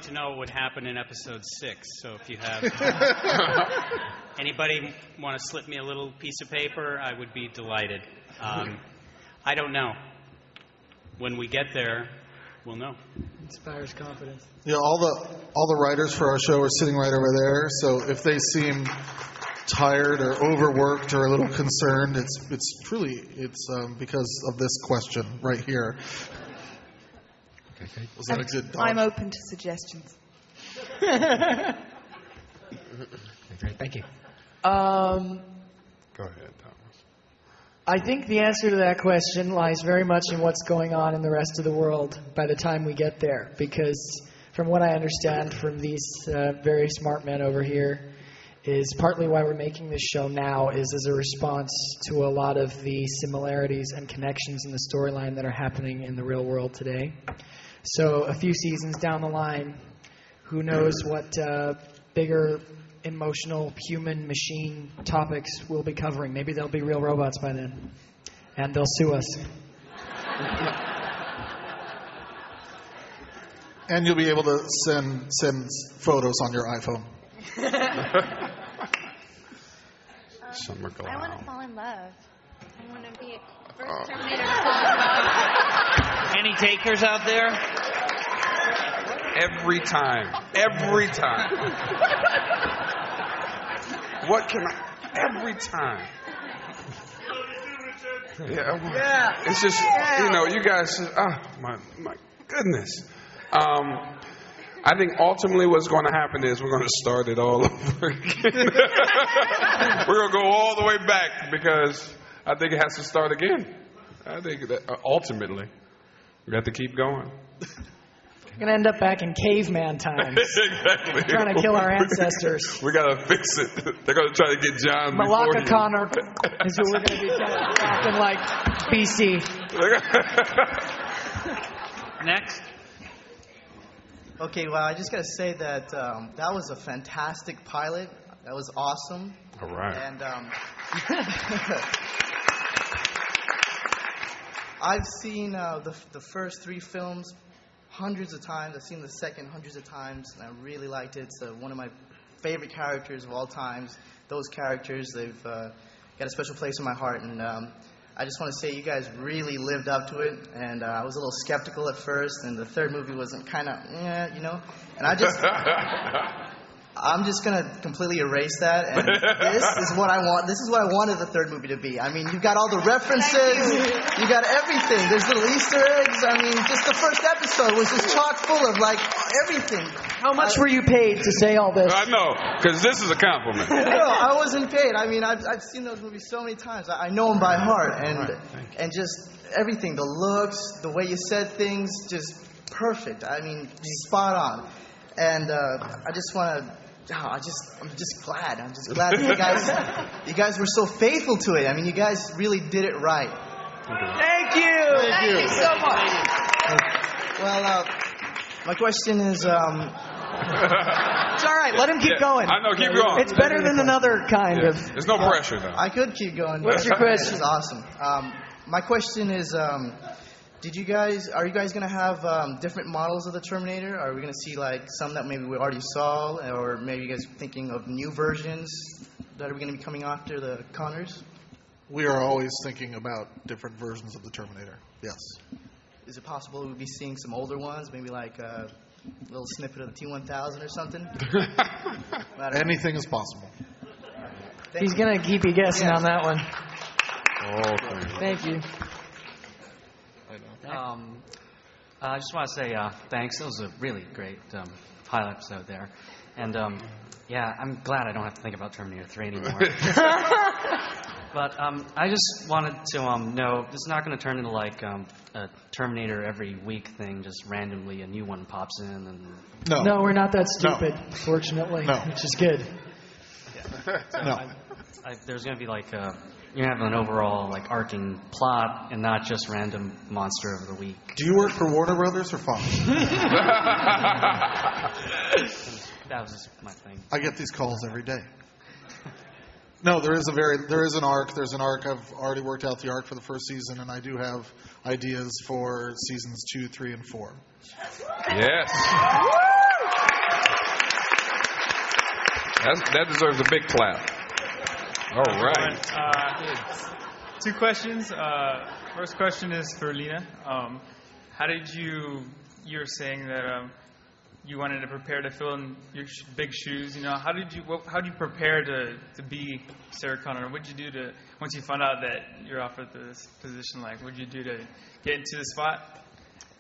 to know what would happen in episode 6. So if you have anybody want to slip me a little piece of paper, I would be delighted. I don't know. When we get there, we'll know. Inspires confidence. Yeah, all the writers for our show are sitting right over there. So if they seem tired or overworked or a little concerned, it's because of this question right here. Okay. Was that a good dodge? I'm open to suggestions. Okay, thank you. Go ahead, Thomas. I think the answer to that question lies very much in what's going on in the rest of the world by the time we get there. Because from what I understand from these very smart men over here, is partly why we're making this show now is as a response to a lot of the similarities and connections in the storyline that are happening in the real world today. So a few seasons down the line, who knows what bigger emotional human-machine topics we'll be covering. Maybe there'll be real robots by then, and they'll sue us. And you'll be able to send photos on your iPhone. Summer Glau. I want to fall in love. I want to be the first Terminator to fall in love. Any takers out there? Every time. What can I... Every time. Yeah. It's just, you guys... Oh, my goodness. I think ultimately what's going to happen is we're going to start it all over again. We're going to go all the way back because I think it has to start again. I think that ultimately we have to keep going. We're going to end up back in caveman times. Exactly. Trying to kill our ancestors. We got to fix it. They're going to try to get John Malaka Connor is who we're going to be back in like BC. Next. Okay, well, I just got to say that that was a fantastic pilot. That was awesome. All right. And I've seen the first 3 films hundreds of times. I've seen the second hundreds of times, and I really liked it. It's one of my favorite characters of all times. Those characters, they've got a special place in my heart, and I just want to say you guys really lived up to it, and I was a little skeptical at first, and the third movie wasn't kind of, and I'm just going to completely erase that, and this is what I want. This is what I wanted the third movie to be. I mean, you've got all the references, you got everything. There's little Easter eggs. I mean, just the first episode was just chock full of, like, everything. How much were you paid to say all this? I know, because this is a compliment. No, I wasn't paid. I mean, I've seen those movies so many times. I know them by heart, and just everything, the looks, the way you said things, just perfect. I mean, spot on. And I just want to. I'm just glad. I'm just glad that you guys were so faithful to it. I mean, you guys really did it right. Thank you. Thank you so much. Well, my question is. It's all right. Let him keep going. I know. Keep going. It's better than another kind of. There's no pressure, though. I could keep going. What's your question? This is awesome. My question is. Are you guys going to have different models of the Terminator? Are we going to see like some that maybe we already saw, or maybe you guys are thinking of new versions that are going to be coming after the Connors? We are always thinking about different versions of the Terminator. Yes. Is it possible we'll be seeing some older ones, maybe like a little snippet of the T-1000 or something? Anything is possible. He's going to keep you guessing on that one. Oh, thank you. I just want to say thanks. It was a really great pilot episode there. And, I'm glad I don't have to think about Terminator 3 anymore. But I just wanted to know, this is not going to turn into like a Terminator every week thing, just randomly a new one pops in. And No, we're not that stupid, fortunately, which is good. Yeah. There's going to be like you're going to have an overall like arcing plot and not just random monster of the week. Do you work for Warner Brothers or Fox? That was just my thing. I get these calls every day. No, there is an arc. There's an arc. I've already worked out the arc for the first season, and I do have ideas for seasons 2, 3, and 4. Yes. That deserves a big clap. All right. Two questions. First question is for Lena. How did you were saying that you wanted to prepare to fill in your big shoes. How did you prepare to be Sarah Connor? What did you do once you found out that you're offered this position? Like, what did you do to get into the spot?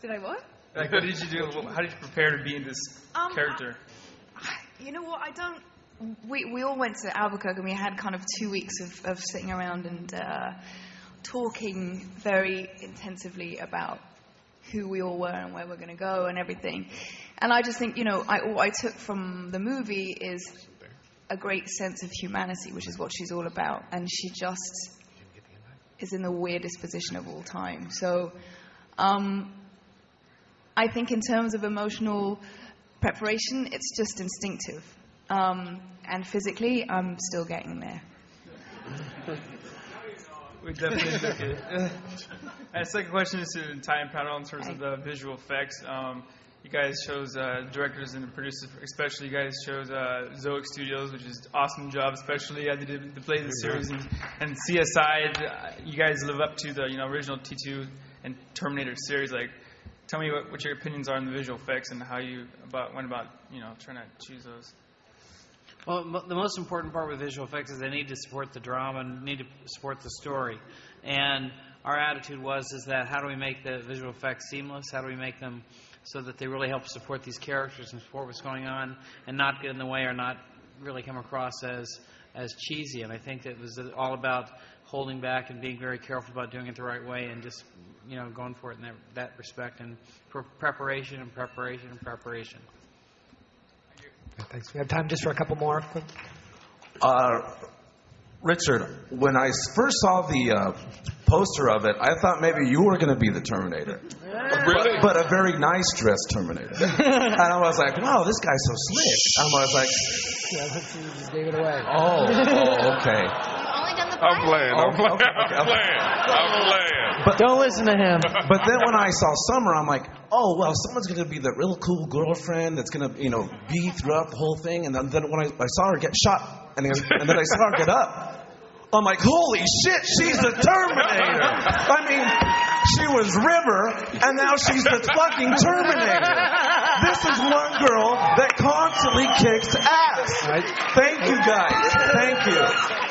Did I what? Like, what did you do? How did you prepare to be in this character? You know what? We all went to Albuquerque and we had kind of 2 weeks of sitting around and talking very intensively about who we all were and where we're going to go and everything. And I just think, what I took from the movie is a great sense of humanity, which is what she's all about. And she just is in the weirdest position of all time. So I think in terms of emotional preparation, it's just instinctive. And physically, I'm still getting there. We definitely look it. And the second question is to the entire panel in terms of the visual effects. You guys chose directors and producers, especially you guys chose Zoic Studios, which is an awesome job, especially as they did to play the series. And CSI, you guys live up to the original T2 and Terminator series. Like, tell me what your opinions are on the visual effects and how you went about trying to choose those. Well, the most important part with visual effects is they need to support the drama and need to support the story. And our attitude is that how do we make the visual effects seamless? How do we make them so that they really help support these characters and support what's going on and not get in the way or not really come across as cheesy? And I think that it was all about holding back and being very careful about doing it the right way and just going for it in that respect and preparation and preparation and preparation. Thanks. We have time just for a couple more. Richard, when I first saw the poster of it, I thought maybe you were going to be the Terminator. Really? But a very nice dressed Terminator. And I was like, wow, this guy's so slick. I was like, yeah, let's see, you just gave it away. Oh, okay. I'm playing. But don't listen to him. But then when I saw Summer, I'm like, oh, well, someone's going to be the real cool girlfriend that's going to, be throughout the whole thing. And then when I saw her get shot, and then I saw her get up, I'm like, holy shit, she's the Terminator. I mean, she was River, and now she's the fucking Terminator. This is one girl that constantly kicks ass. Thank you, guys. Thank you.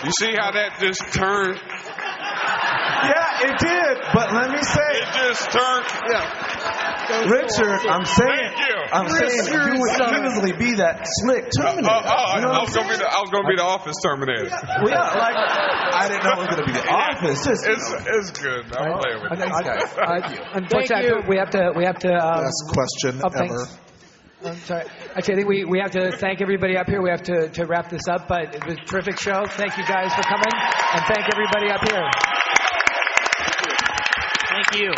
You see how that just turned? Yeah, it did. But let me say, it just turned. Yeah. Richard, I'm saying you would easily be that slick Terminator. I was going to be the Office Terminator. Well, yeah, I didn't know it was going to be the Office. It's good. I'm playing with you. Unfortunately, we have to. Best question ever. I'm sorry. Actually, I think we have to thank everybody up here. We have to wrap this up, but it was a terrific show. Thank you guys for coming, and thank everybody up here. Thank you.